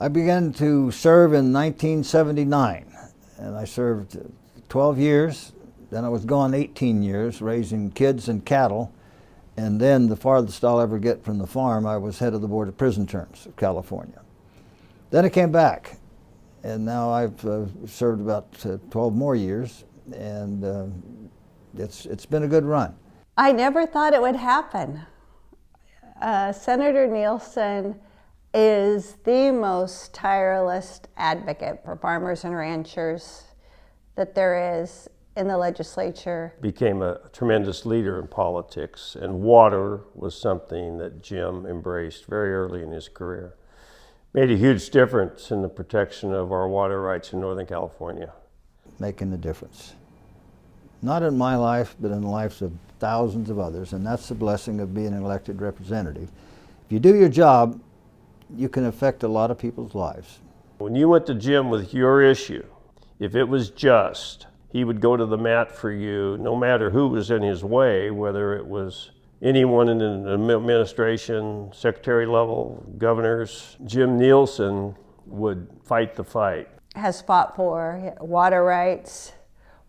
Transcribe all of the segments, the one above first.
I began to serve in 1979, and I served 12 years. Then I was gone 18 years, raising kids and cattle. And then the farthest I'll ever get from the farm, I was head of the Board of Prison Terms of California. Then I came back, and now I've served about 12 more years, and it's been a good run. I never thought it would happen. Senator Nielsen is the most tireless advocate for farmers and ranchers that there is in the legislature. Became a tremendous leader in politics, and water was something that Jim embraced very early in his career. Made a huge difference in the protection of our water rights in Northern California. Making a difference. Not in my life, but in the lives of thousands of others, and that's the blessing of being an elected representative. If you do your job, you can affect a lot of people's lives. When you went to Jim with your issue, if it was just, he would go to the mat for you, no matter who was in his way, whether it was anyone in the administration, secretary level, governors. Jim Nielsen would fight the fight. Has fought for water rights,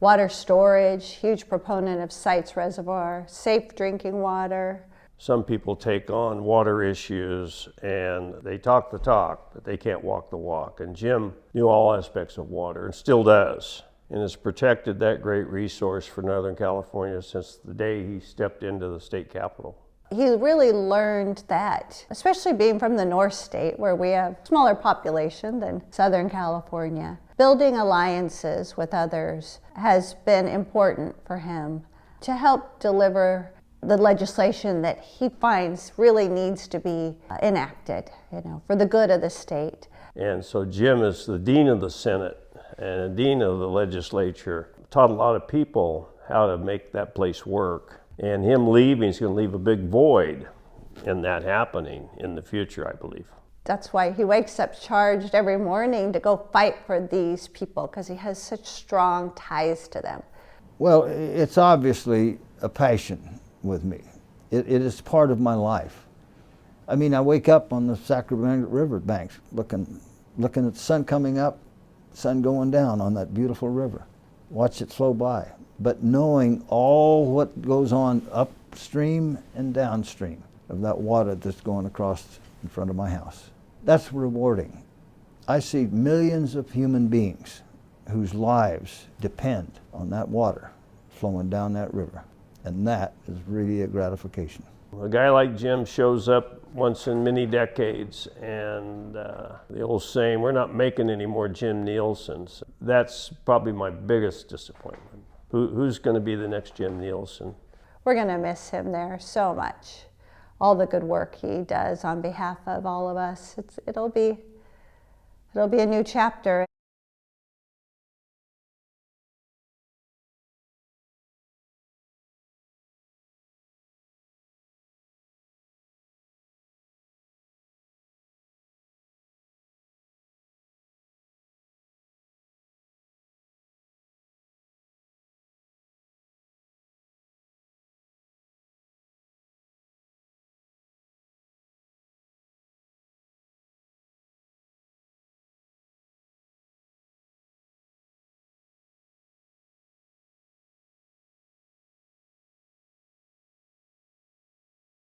water storage, huge proponent of Sites Reservoir, safe drinking water. Some people take on water issues and they talk the talk, but they can't walk the walk. And Jim knew all aspects of water and still does, and has protected that great resource for Northern California since the day he stepped into the state capitol. He really learned that, especially being from the North State, where we have a smaller population than Southern California. Building alliances with others has been important for him to help deliver the legislation that he finds really needs to be enacted, for the good of the state. And so Jim is the dean of the Senate and a dean of the legislature. Taught a lot of people how to make that place work. And him leaving is going to leave a big void in that happening in the future, I believe. That's why he wakes up charged every morning to go fight for these people, because he has such strong ties to them. Well, it's obviously a passion with me. It is part of my life. I mean, I wake up on the Sacramento River banks looking at the sun coming up, sun going down on that beautiful river. Watch it flow by. But knowing all what goes on upstream and downstream of that water that's going across in front of my house, that's rewarding. I see millions of human beings whose lives depend on that water flowing down that river. And that is really a gratification. A guy like Jim shows up once in many decades, and the old saying, we're not making any more Jim Nielsens. That's probably my biggest disappointment. Who's going to be the next Jim Nielsen? We're going to miss him there so much. All the good work he does on behalf of all of us. It'll be a new chapter.